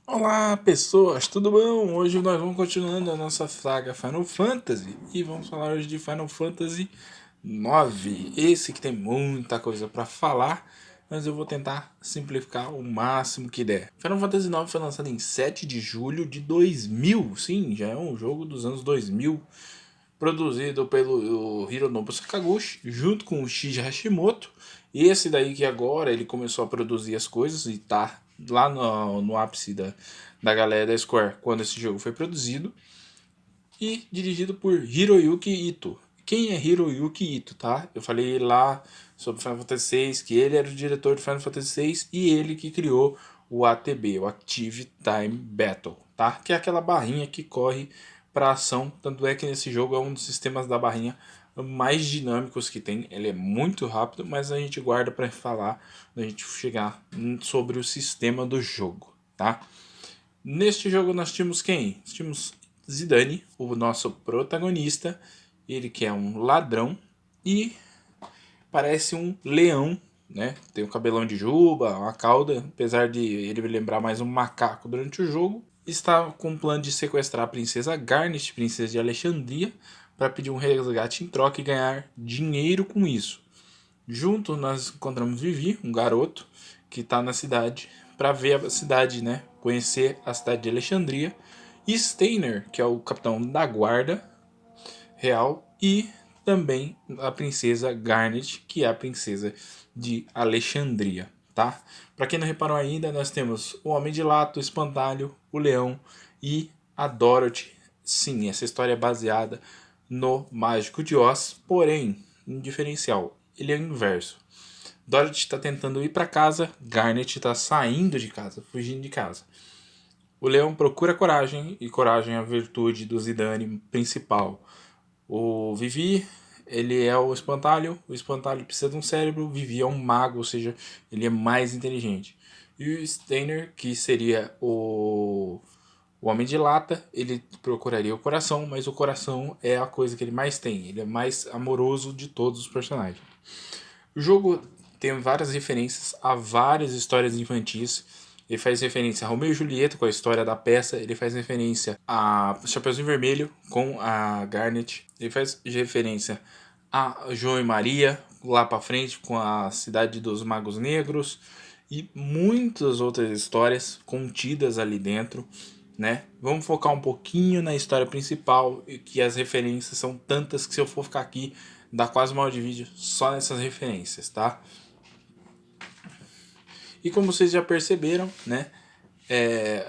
Olá pessoas, tudo bom? Hoje nós vamos continuando a nossa saga Final Fantasy e vamos falar hoje de Final Fantasy 9. Esse que tem muita coisa para falar, mas eu vou tentar simplificar o máximo que der. Final Fantasy 9 foi lançado em 7 de julho de 2000, sim, já é um jogo dos anos 2000, produzido pelo Hironobu Sakaguchi, junto com o Shigeru Hashimoto. E esse daí que agora ele começou a produzir as coisas e tá lá no ápice da galera da Square quando esse jogo foi produzido. E dirigido por Hiroyuki Ito. Quem é Hiroyuki Ito, tá? Eu falei lá sobre Final Fantasy VI, que ele era o diretor de Final Fantasy VI e ele que criou o ATB, o Active Time Battle, tá? Que é aquela barrinha que corre para ação. Tanto é que nesse jogo é um dos sistemas da barrinha mais dinâmicos que tem. Ele é muito rápido, mas a gente guarda para falar quando a gente chegar sobre o sistema do jogo, tá? Neste jogo nós tínhamos quem? Nós tínhamos Zidane, o nosso protagonista. Ele que é um ladrão e parece um leão, né? Tem um cabelão de juba, uma cauda, apesar de ele lembrar mais um macaco durante o jogo. Está com um plano de sequestrar a princesa Garnet, princesa de Alexandria, para pedir um resgate em troca e ganhar dinheiro com isso. Junto nós encontramos Vivi, um garoto que está na cidade para ver a cidade, né? Conhecer a cidade de Alexandria. E Steiner, que é o capitão da guarda real. E também a princesa Garnet, que é a princesa de Alexandria, tá? Para quem não reparou ainda, nós temos o Homem de Lato, o Espantalho, o Leão e a Dorothy. Sim, essa história é baseada no Mágico de Oz, porém, um diferencial, ele é o inverso. Dorothy está tentando ir para casa, Garnet está saindo de casa, fugindo de casa. O Leão procura coragem, e coragem é a virtude do Zidane principal. O Vivi, ele é o espantalho precisa de um cérebro, o Vivi é um mago, ou seja, ele é mais inteligente. E o Steiner, que seria o Homem de Lata, ele procuraria o coração, mas o coração é a coisa que ele mais tem, ele é mais amoroso de todos os personagens. O jogo tem várias referências a várias histórias infantis. Ele faz referência a Romeu e Julieta com a história da peça. Ele faz referência a Chapeuzinho Vermelho com a Garnet. Ele faz referência a João e Maria lá para frente com a Cidade dos Magos Negros e muitas outras histórias contidas ali dentro, né? Vamos focar um pouquinho na história principal, que as referências são tantas que se eu for ficar aqui dá quase uma hora de vídeo só nessas referências, tá? E como vocês já perceberam, né?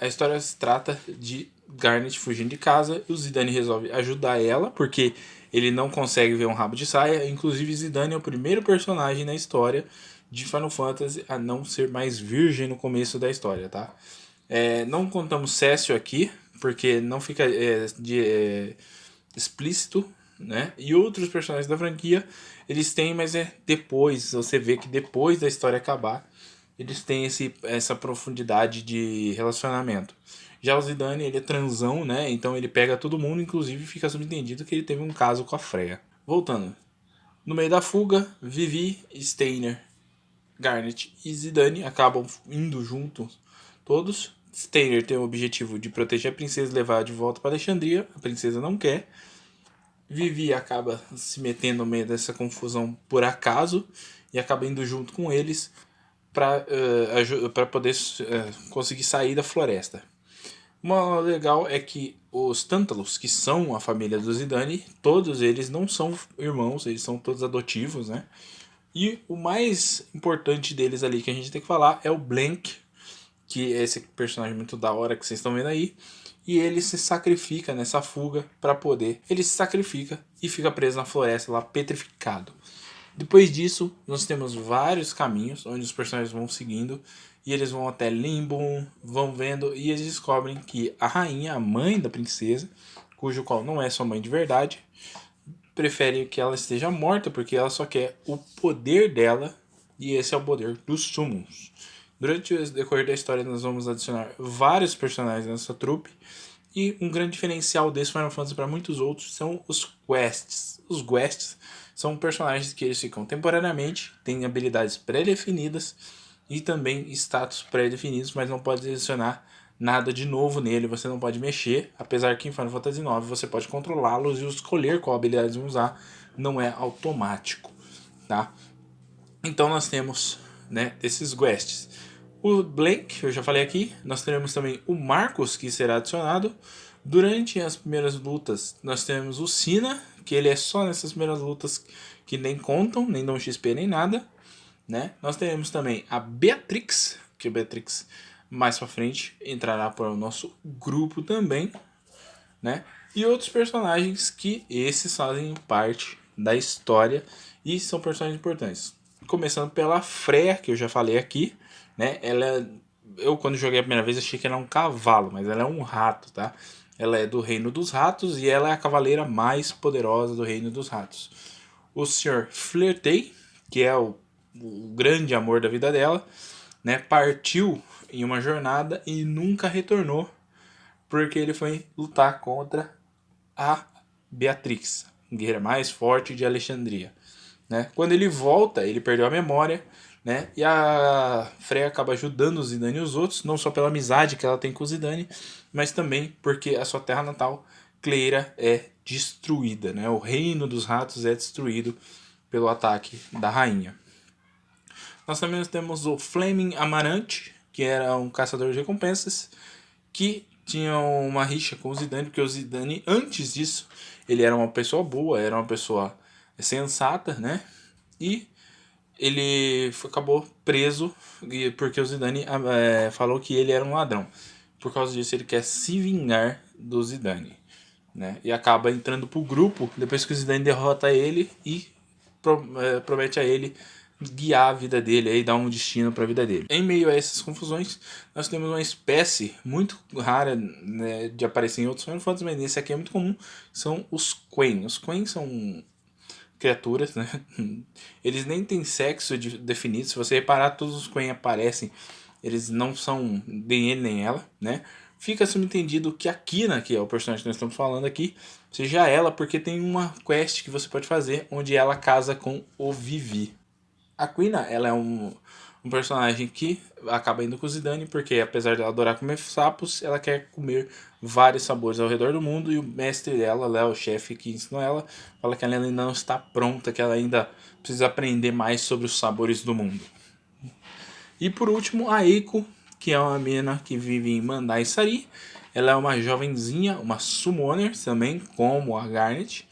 A história se trata de Garnet fugindo de casa e o Zidane resolve ajudar ela porque ele não consegue ver um rabo de saia. Inclusive, Zidane é o primeiro personagem na história de Final Fantasy a não ser mais virgem no começo da história, tá? Não contamos Cécio aqui porque não fica explícito, né? E outros personagens da franquia eles têm, mas é depois. Você vê que depois da história acabar eles têm essa profundidade de relacionamento. Já o Zidane, ele é transão, né? Então ele pega todo mundo, inclusive fica subentendido que ele teve um caso com a Freya. Voltando. No meio da fuga, Vivi, Steiner, Garnet e Zidane acabam indo juntos todos. Steiner tem o objetivo de proteger a princesa e levar de volta para Alexandria. A princesa não quer. Vivi acaba se metendo no meio dessa confusão por acaso e acaba indo junto com eles para poder conseguir sair da floresta. Uma legal é que os Tântalos, que são a família do Zidane, todos eles não são irmãos, eles são todos adotivos, né? E o mais importante deles ali que a gente tem que falar é o Blank, que é esse personagem muito da hora que vocês estão vendo aí. E ele se sacrifica nessa fuga para poder. Ele se sacrifica e fica preso na floresta lá, petrificado. Depois disso, nós temos vários caminhos onde os personagens vão seguindo e eles vão até Limbo, vão vendo e eles descobrem que a rainha, a mãe da princesa, cujo qual não é sua mãe de verdade, prefere que ela esteja morta porque ela só quer o poder dela e esse é o poder dos Summons. Durante o decorrer da história nós vamos adicionar vários personagens nessa trupe e um grande diferencial desse Final Fantasy para muitos outros são os quests. Os quests são personagens que eles ficam temporariamente, têm habilidades pré-definidas e também status pré-definidos, mas não pode adicionar nada de novo nele, você não pode mexer, apesar que em Final Fantasy IX você pode controlá-los e escolher qual habilidade usar, não é automático, tá? Então nós temos, né, esses quests. O Blank, eu já falei aqui, nós teremos também o Marcos, que será adicionado. Durante as primeiras lutas, nós temos o Sina, que ele é só nessas primeiras lutas que nem contam, nem dão XP nem nada, né? Nós teremos também a Beatrix, que a Beatrix mais pra frente entrará para o nosso grupo também, né? E outros personagens que esses fazem parte da história e são personagens importantes. Começando pela Freya, que eu já falei aqui, né? Eu quando joguei a primeira vez achei que era um cavalo, mas ela é um rato, tá? Ela é do reino dos ratos e ela é a cavaleira mais poderosa do reino dos ratos. O Sr. Flirtei, que é o grande amor da vida dela, né? Partiu em uma jornada e nunca retornou porque ele foi lutar contra a Beatrix, guerreira mais forte de Alexandria, né? Quando ele volta, ele perdeu a memória, né? E a Freya acaba ajudando o Zidane e os outros, não só pela amizade que ela tem com o Zidane, mas também porque a sua terra natal, Cleira, é destruída, né? O reino dos ratos é destruído pelo ataque da rainha. Nós também temos o Flaming Amarante, que era um caçador de recompensas, que tinha uma rixa com o Zidane, porque o Zidane, antes disso, ele era uma pessoa boa, era uma pessoa sensata, né? E ele acabou preso porque o Zidane falou que ele era um ladrão. Por causa disso, ele quer se vingar do Zidane, né? E acaba entrando pro grupo depois que o Zidane derrota ele e promete a ele guiar a vida dele e dar um destino para a vida dele. Em meio a essas confusões, nós temos uma espécie muito rara, né, de aparecer em outros Final Fantasy, mas nesse aqui é muito comum, são os Quen. Os Quen são criaturas, né? Eles nem têm sexo definido. Se você reparar, todos os Quen aparecem, eles não são nem ele nem ela, né? Fica subentendido que a Kina, que é o personagem que nós estamos falando aqui, seja ela, porque tem uma quest que você pode fazer onde ela casa com o Vivi. A Quina, ela é um personagem que acaba indo com o Zidane, porque apesar de ela adorar comer sapos, ela quer comer vários sabores ao redor do mundo, e o mestre dela, Léo, o chefe que ensinou ela, fala que ela ainda não está pronta, que ela ainda precisa aprender mais sobre os sabores do mundo. E por último, a Eiko, que é uma menina que vive em Mandai Sari. Ela é uma jovenzinha, uma summoner também, como a Garnet.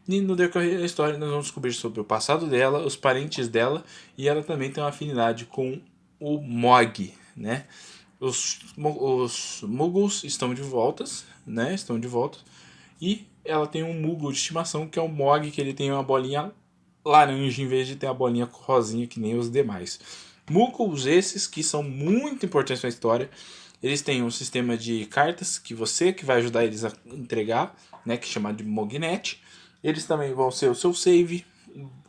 E no decorrer da história nós vamos descobrir sobre o passado dela, os parentes dela, e ela também tem uma afinidade com o Mog, né? Os Muggles estão de volta, né? Estão de volta. E ela tem um Muggle de estimação, que é o Mog, que ele tem uma bolinha laranja em vez de ter a bolinha rosinha que nem os demais. Muggles esses que são muito importantes na história. Eles têm um sistema de cartas que vai ajudar eles a entregar, né, que é chamado de Mognet. Eles também vão ser o seu save,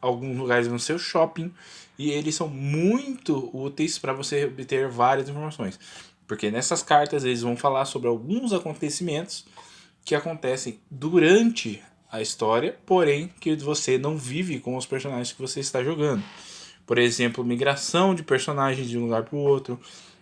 alguns lugares vão ser o shopping, e eles são muito úteis para você obter várias informações. Porque nessas cartas eles vão falar sobre alguns acontecimentos que acontecem durante a história, porém que você não vive com os personagens que você está jogando. Por exemplo, migração de personagens de um lugar para o outro,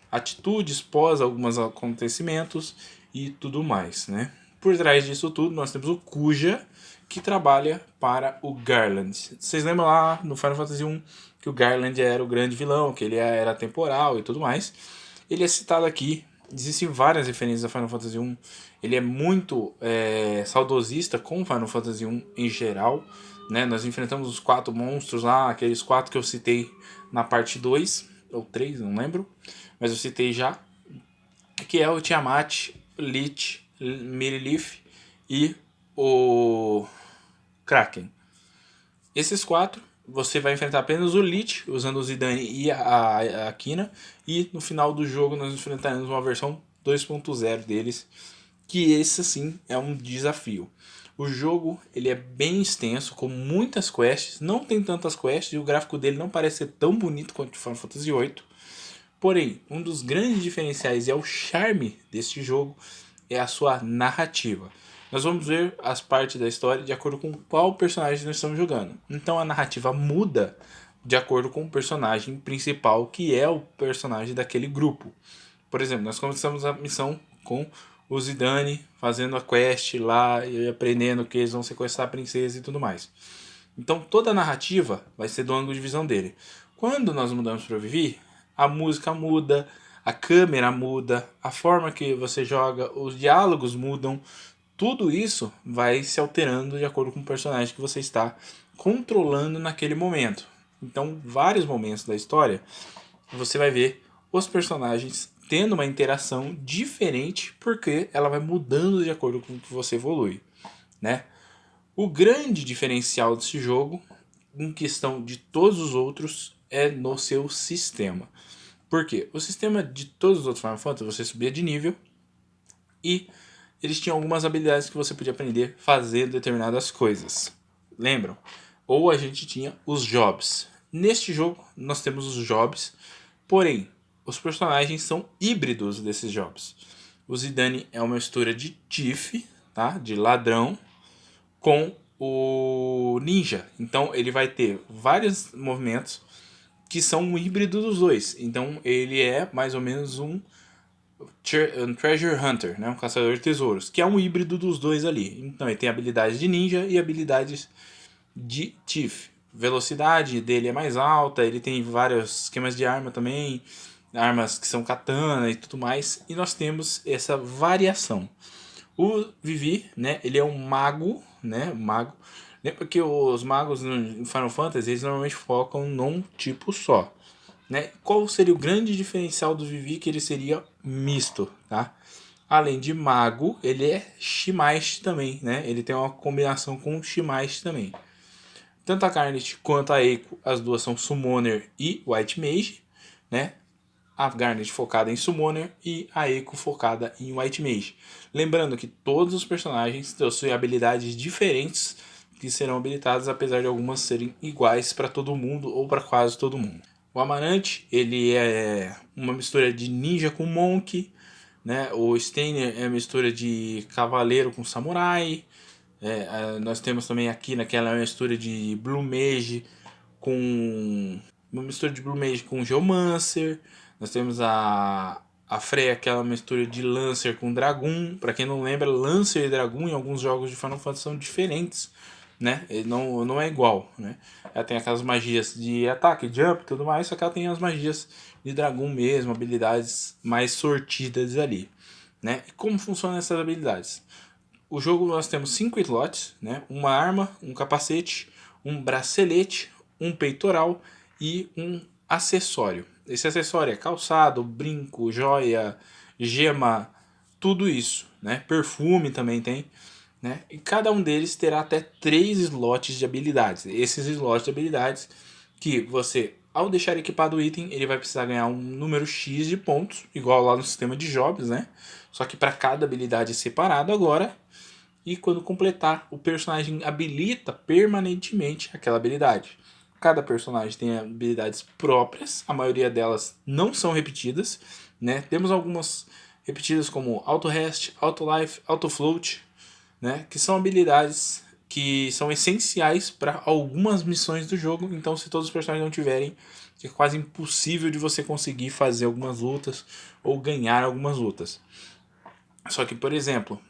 atitudes pós alguns acontecimentos e tudo mais, né? Por trás disso tudo, nós temos o Kuja, que trabalha para o Garland. Vocês lembram lá no Final Fantasy 1 que o Garland era o grande vilão, que ele era temporal e tudo mais. Ele é citado aqui, existem várias referências a Final Fantasy 1. Ele é muito saudosista com Final Fantasy 1 em geral, né? Nós enfrentamos os 4 monstros lá, aqueles 4 que eu citei na parte 2, ou 3, não lembro, mas eu citei já, que é o Tiamat, Lich, Mirilith e o Kraken. Esses 4 você vai enfrentar apenas o Lich, usando o Zidane e a Kina, e no final do jogo nós enfrentaremos uma versão 2.0 deles, que esse sim é um desafio. O jogo ele é bem extenso, com muitas quests, não tem tantas quests e o gráfico dele não parece ser tão bonito quanto o Final Fantasy VIII. Porém, um dos grandes diferenciais e é o charme deste jogo é a sua narrativa. Nós vamos ver as partes da história de acordo com qual personagem nós estamos jogando. Então a narrativa muda de acordo com o personagem principal, que é o personagem daquele grupo. Por exemplo, nós começamos a missão com o Zidane fazendo a quest lá e aprendendo que eles vão sequestrar a princesa e tudo mais. Então toda a narrativa vai ser do ângulo de visão dele. Quando nós mudamos para o Vivi, a música muda, a câmera muda, a forma que você joga, os diálogos mudam. Tudo isso vai se alterando de acordo com o personagem que você está controlando naquele momento. Então, vários momentos da história, você vai ver os personagens tendo uma interação diferente porque ela vai mudando de acordo com o que você evolui, né? O grande diferencial desse jogo, em questão de todos os outros, é no seu sistema. Por quê? O sistema de todos os outros Final Fantasy, você subia de nível e eles tinham algumas habilidades que você podia aprender fazendo determinadas coisas. Lembram? Ou a gente tinha os jobs. Neste jogo, nós temos os jobs, porém, os personagens são híbridos desses jobs. O Zidane é uma mistura de Thief, tá? De ladrão, com o ninja. Então ele vai ter vários movimentos que são um híbrido dos dois. Então ele é mais ou menos um treasure hunter, né? Um caçador de tesouros, que é um híbrido dos dois ali. Então ele tem habilidades de ninja e habilidades de thief. Velocidade dele é mais alta, ele tem vários esquemas de arma também, armas que são katana e tudo mais. E nós temos essa variação. O Vivi, né, ele é um mago, né, mago. Lembra que os magos no Final Fantasy, eles normalmente focam num tipo só, né? Qual seria o grande diferencial do Vivi? Que ele seria misto, tá? Além de mago, ele é Shimaishi também, né? Ele tem uma combinação com Shimaishi também. Tanto a Garnet quanto a Eiko, as duas são Summoner e White Mage, né? A Garnet focada em Summoner e a Eiko focada em White Mage. Lembrando que todos os personagens possuem habilidades diferentes que serão habilitadas, apesar de algumas serem iguais para todo mundo ou para quase todo mundo. O Amarante, ele é uma mistura de ninja com monk, né? O Steiner é uma mistura de cavaleiro com samurai. Nós temos também aqui naquela mistura de Blue Mage com uma mistura de Blue Mage com Geomancer. Nós temos a Freya, aquela mistura de Lancer com Dragoon. Para quem não lembra, Lancer e Dragoon em alguns jogos de Final Fantasy são diferentes, né? Ele não é igual, né? Ela tem aquelas magias de ataque, jump e tudo mais, só que ela tem as magias de Dragoon mesmo, habilidades mais sortidas ali, né? E como funcionam essas habilidades? O jogo nós temos 5 slots, né? Uma arma, um capacete, um bracelete, um peitoral e um acessório. Esse acessório é calçado, brinco, joia, gema, tudo isso, né? Perfume também tem, né? E cada um deles terá até 3 slots de habilidades. Esses slots de habilidades que você, ao deixar equipado o item, ele vai precisar ganhar um número X de pontos, igual lá no sistema de jobs, né? Só que para cada habilidade separado agora. E quando completar, o personagem habilita permanentemente aquela habilidade. Cada personagem tem habilidades próprias, a maioria delas não são repetidas, né? Temos algumas repetidas como Auto Rest, Auto Life, Auto Float, né? Que são habilidades que são essenciais para algumas missões do jogo. Então, se todos os personagens não tiverem, é quase impossível de você conseguir fazer algumas lutas ou ganhar algumas lutas. Só que, por exemplo,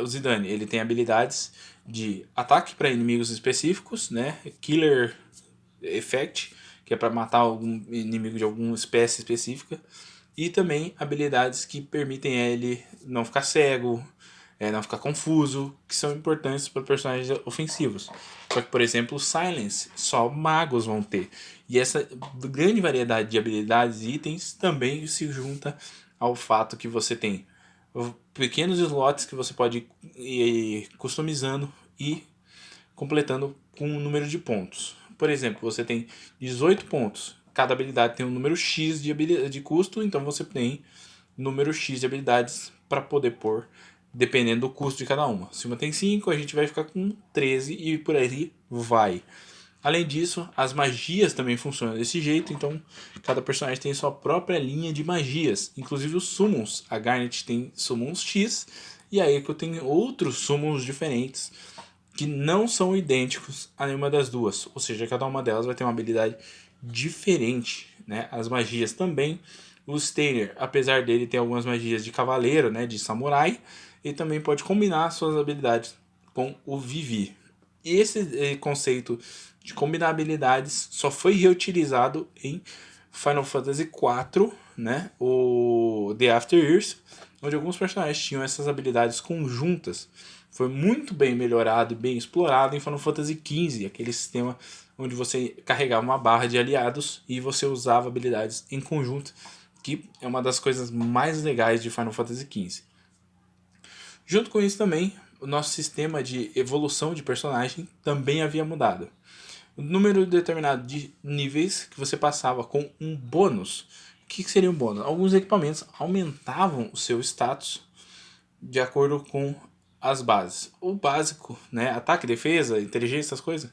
o Zidane, ele tem habilidades de ataque para inimigos específicos, né? Killer Effect, que é para matar algum inimigo de alguma espécie específica. E também habilidades que permitem ele não ficar cego, não ficar confuso, que são importantes para personagens ofensivos. Só que, por exemplo, Silence, só magos vão ter. E essa grande variedade de habilidades e itens também se junta ao fato que você tem pequenos slots que você pode ir customizando e completando com um número de pontos. Por exemplo, você tem 18 pontos. Cada habilidade tem um número X de custo, então você tem número X de habilidades para poder pôr, dependendo do custo de cada uma. Se uma tem 5, a gente vai ficar com 13 e por aí vai. Além disso, as magias também funcionam desse jeito, então cada personagem tem sua própria linha de magias, inclusive os summons. A Garnet tem summons X e a Echo tem outros summons diferentes que não são idênticos a nenhuma das duas, ou seja, cada uma delas vai ter uma habilidade diferente, né? As magias também O Steiner, apesar dele ter algumas magias de cavaleiro, né, de samurai, ele também pode combinar suas habilidades com o Vivi. Esse conceito de combinar habilidades só foi reutilizado em Final Fantasy IV, né, o The After Years, onde alguns personagens tinham essas habilidades conjuntas. Foi muito bem melhorado e bem explorado em Final Fantasy XV, aquele sistema onde você carregava uma barra de aliados e você usava habilidades em conjunto, que é uma das coisas mais legais de Final Fantasy XV. Junto com isso também, o nosso sistema de evolução de personagem também havia mudado. O número determinado de níveis que você passava com um bônus. O que seria um bônus? Alguns equipamentos aumentavam o seu status de acordo com as bases. O básico, né, ataque, defesa, inteligência, essas coisas,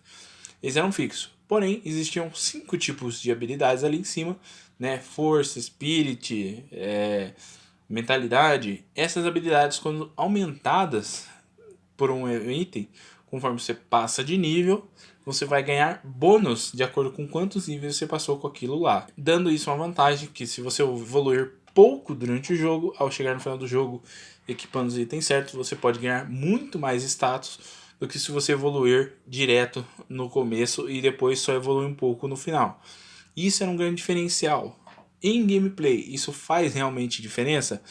eles eram fixos. Porém, existiam 5 tipos de habilidades ali em cima, né? Força, spirit, mentalidade. Essas habilidades, quando aumentadas por um item, conforme você passa de nível, você vai ganhar bônus de acordo com quantos níveis você passou com aquilo lá. Dando isso uma vantagem, que se você evoluir pouco durante o jogo, ao chegar no final do jogo, equipando os itens certos, você pode ganhar muito mais status do que se você evoluir direto no começo e depois só evoluir um pouco no final. Isso era um grande diferencial. Em gameplay, isso faz realmente diferença?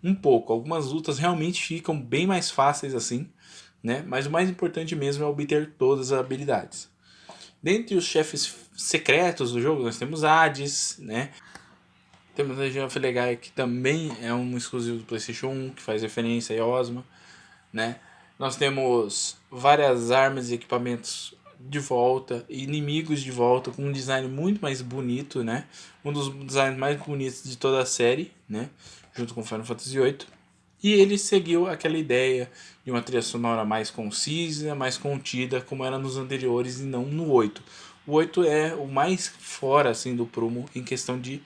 Um pouco. Algumas lutas realmente ficam bem mais fáceis assim, né? Mas o mais importante mesmo é obter todas as habilidades. Dentre os chefes secretos do jogo, nós temos Hades, né? Temos a Legião of Legaia, que também é um exclusivo do PlayStation 1, que faz referência a Ozma, né? Nós temos várias armas e equipamentos de volta, inimigos de volta, com um design muito mais bonito, né? Um dos designs mais bonitos de toda a série, né? Junto com Final Fantasy VIII. E ele seguiu aquela ideia de uma trilha sonora mais concisa, mais contida, como era nos anteriores e não no 8. O 8 é o mais fora assim, do prumo em questão de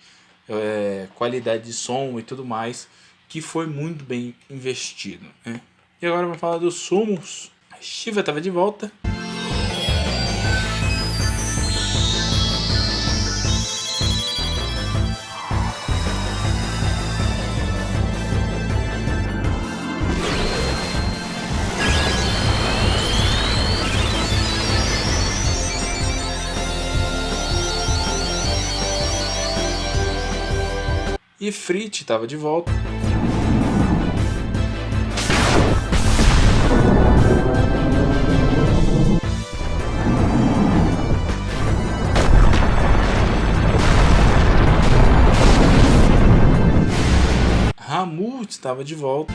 qualidade de som e tudo mais, que foi muito bem investido, né? E agora vamos falar dos sumos. A Shiva estava de volta. E Frit estava de volta. Ramuh estava de volta.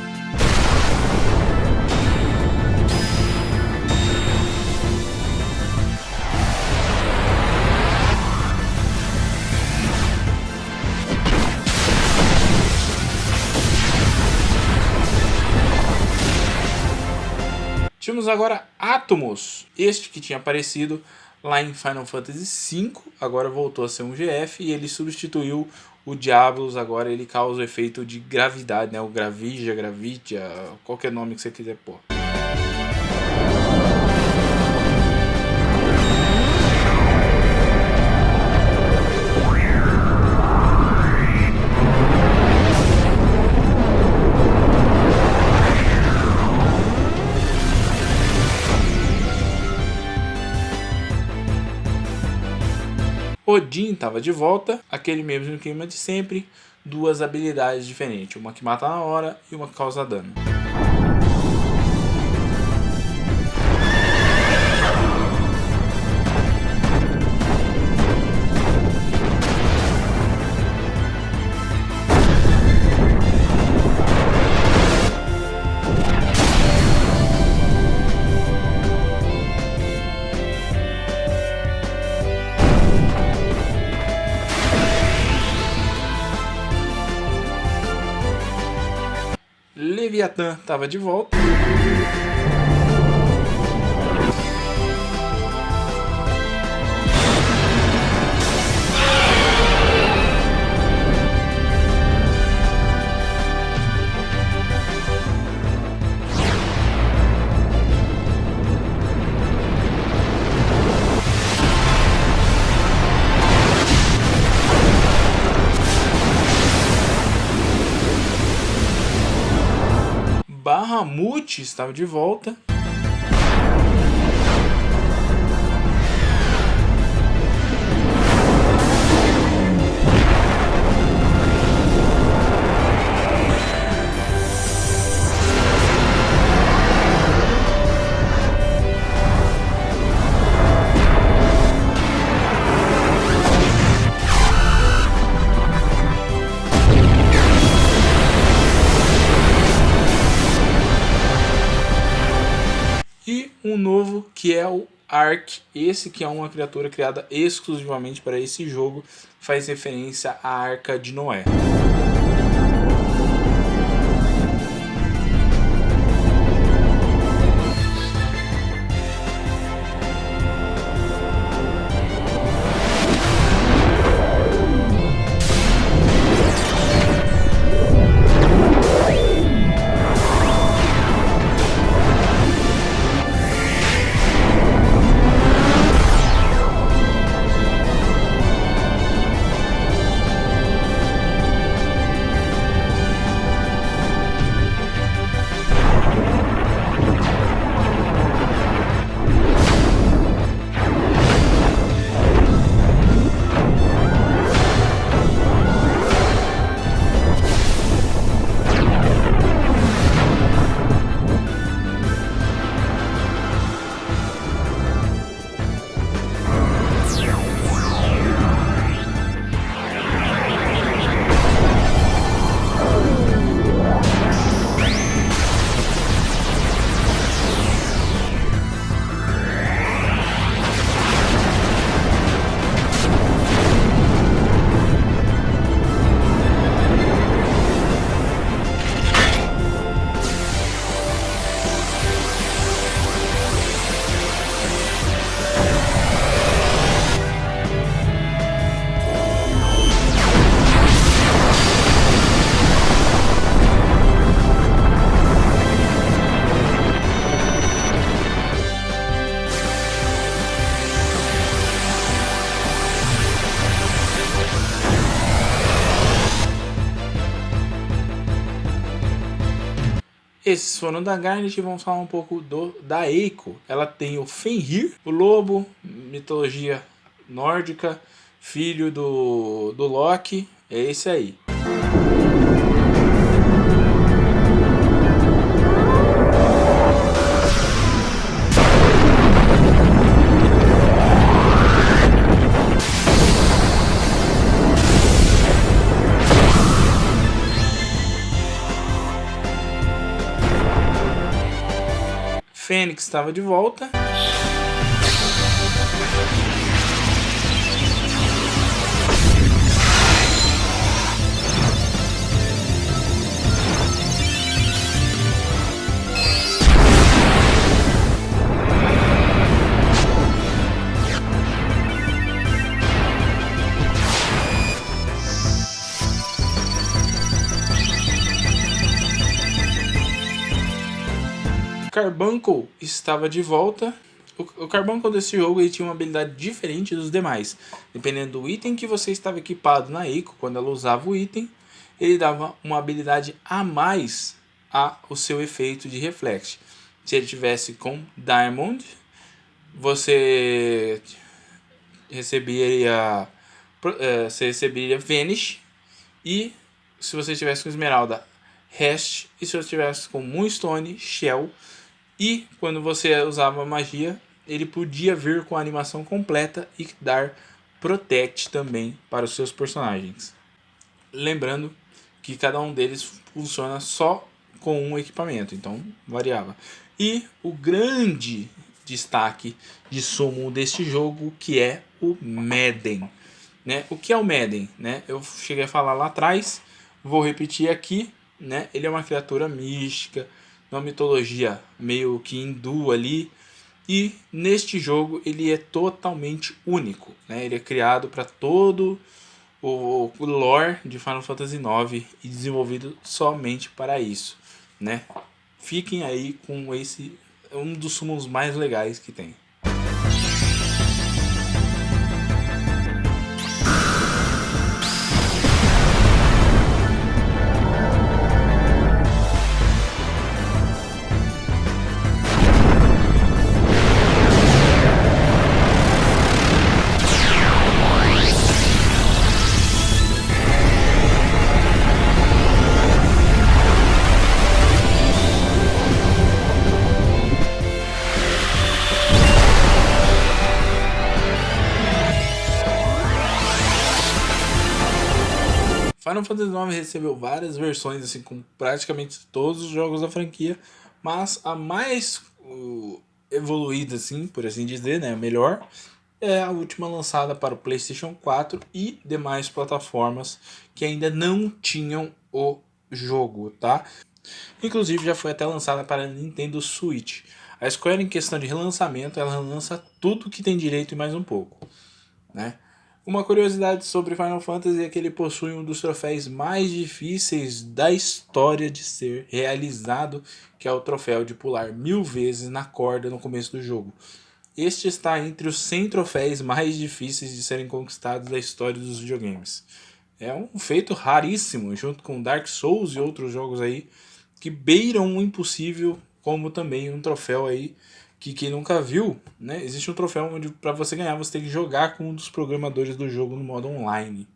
Tínhamos agora Atomos, este que tinha aparecido lá em Final Fantasy V, agora voltou a ser um GF e ele substituiu o Diablos, agora ele causa o efeito de gravidade, né? O Gravija, Gravitia, qualquer nome que você quiser pôr. Odin estava de volta, aquele mesmo clima de sempre, duas habilidades diferentes, uma que mata na hora e uma que causa dano. Leviatã estava de volta. Bahamut estava de volta. E um novo que é o Ark, esse que é uma criatura criada exclusivamente para esse jogo, faz referência à Arca de Noé. Esses foram da Garnet. Vamos falar um pouco da Eiko. Ela tem o Fenrir, o lobo, mitologia nórdica, filho do Loki. É esse aí. Fênix estava de volta. Carbuncle estava de volta. O Carbuncle desse jogo ele tinha uma habilidade diferente dos demais. Dependendo do item que você estava equipado na Eiko, quando ela usava o item, ele dava uma habilidade a mais ao seu efeito de reflexo. Se ele tivesse com Diamond, você receberia Vanish. E se você tivesse com Esmeralda, Rest. E se você tivesse com Moonstone, Shell. E quando você usava magia, ele podia vir com a animação completa e dar Protect também para os seus personagens. Lembrando que cada um deles funciona só com um equipamento, então variava. E o grande destaque de sumo deste jogo, que é o Madden. Né? O que é o Madden? Né? Eu cheguei a falar lá atrás, vou repetir aqui. Né? Ele é uma criatura mística, uma mitologia meio que hindu ali, e neste jogo ele é totalmente único, né? Ele é criado para todo o lore de Final Fantasy IX e desenvolvido somente para isso, né? Fiquem aí com esse, um dos sumos mais legais que tem. Final Fantasy IX recebeu várias versões, assim, com praticamente todos os jogos da franquia, mas a mais evoluída, assim, por assim dizer, né, a melhor, é a última lançada para o PlayStation 4 e demais plataformas que ainda não tinham o jogo, tá? Inclusive já foi até lançada para Nintendo Switch. A Square, em questão de relançamento, ela lança tudo que tem direito e mais um pouco, né? Uma curiosidade sobre Final Fantasy é que ele possui um dos troféus mais difíceis da história de ser realizado, que é o troféu de pular 1000 vezes na corda no começo do jogo. Este está entre os 100 troféus mais difíceis de serem conquistados da história dos videogames. É um feito raríssimo, junto com Dark Souls e outros jogos aí que beiram o impossível, como também um troféu aí que quem nunca viu, né? Existe um troféu onde para você ganhar você tem que jogar com um dos programadores do jogo no modo online.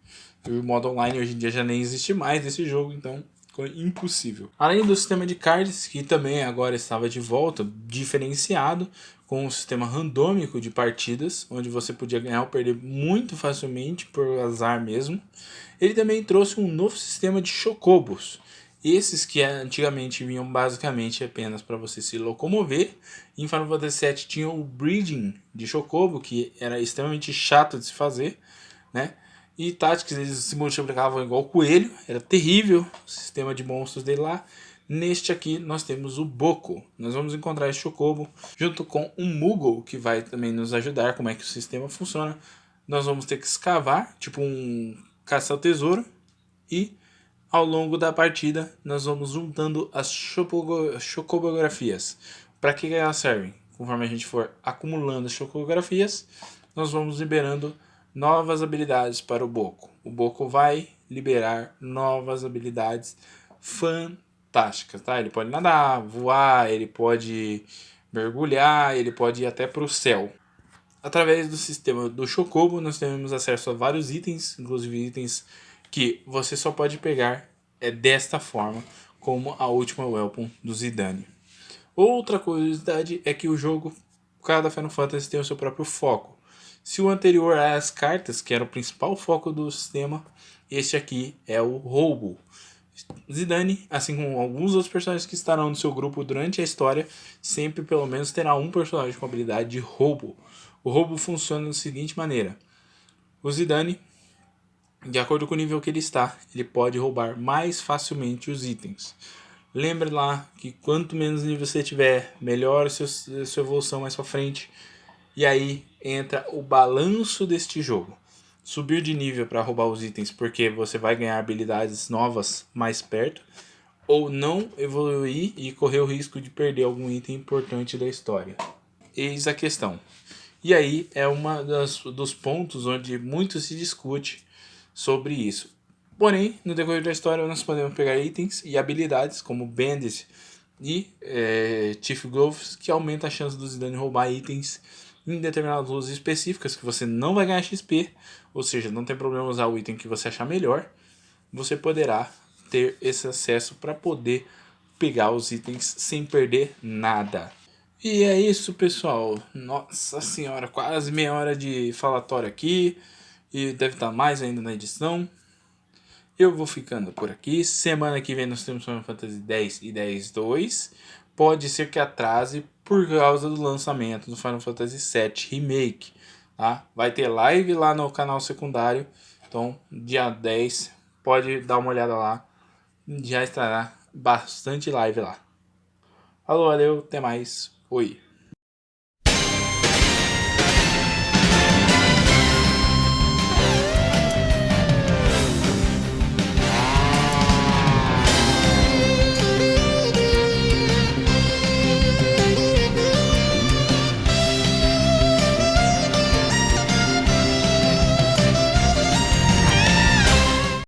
E o modo online hoje em dia já nem existe mais desse jogo, então ficou impossível. Além do sistema de cards, que também agora estava de volta, diferenciado, com um sistema randômico de partidas, onde você podia ganhar ou perder muito facilmente por azar mesmo. Ele também trouxe um novo sistema de chocobos. Esses que antigamente vinham basicamente apenas para você se locomover. Em Final Fantasy VII tinha o breeding de chocobo, que era extremamente chato de se fazer, né? E Tactics, eles se multiplicavam igual coelho, era terrível o sistema de monstros dele lá. Neste aqui nós temos o Boko. Nós vamos encontrar esse chocobo junto com um Moogle, que vai também nos ajudar como é que o sistema funciona. Nós vamos ter que escavar, tipo um caça ao tesouro, e ao longo da partida nós vamos juntando as chocobografias. Para que elas servem? Conforme a gente for acumulando as chocobografias, nós vamos liberando novas habilidades para o Boko. O Boko vai liberar novas habilidades fantásticas, tá? Ele pode nadar, voar, ele pode mergulhar, ele pode ir até para o céu. Através do sistema do Chocobo, nós temos acesso a vários itens, inclusive itens que você só pode pegar desta forma, como a última Weapon do Zidane. Outra curiosidade é que o jogo, cada Final Fantasy tem o seu próprio foco. Se o anterior é as cartas, que era o principal foco do sistema, este aqui é o roubo. Zidane, assim como alguns outros personagens que estarão no seu grupo durante a história, sempre pelo menos terá um personagem com habilidade de roubo. O roubo funciona da seguinte maneira: o Zidane, de acordo com o nível que ele está, ele pode roubar mais facilmente os itens. Lembre lá que quanto menos nível você tiver, melhor a sua evolução mais para frente. E aí entra o balanço deste jogo. Subir de nível para roubar os itens porque você vai ganhar habilidades novas mais perto, ou não evoluir e correr o risco de perder algum item importante da história. Eis a questão. E aí é uma dos pontos onde muito se discute sobre isso. Porém, no decorrer da história nós podemos pegar itens e habilidades como Bandit e Chief Gloves, que aumenta a chance do Zidane roubar itens em determinadas lutas específicas que você não vai ganhar XP, ou seja, não tem problema usar o item que você achar melhor, você poderá ter esse acesso para poder pegar os itens sem perder nada. E é isso, pessoal. Nossa senhora, quase meia hora de falatório aqui. E deve estar mais ainda na edição. Eu vou ficando por aqui. Semana que vem nós temos Final Fantasy X e X-2. Pode ser que atrase por causa do lançamento do Final Fantasy VII Remake. Tá? Vai ter live lá no canal secundário. Então, dia 10, pode dar uma olhada lá. Já estará bastante live lá. Falou, valeu, até mais. Oi.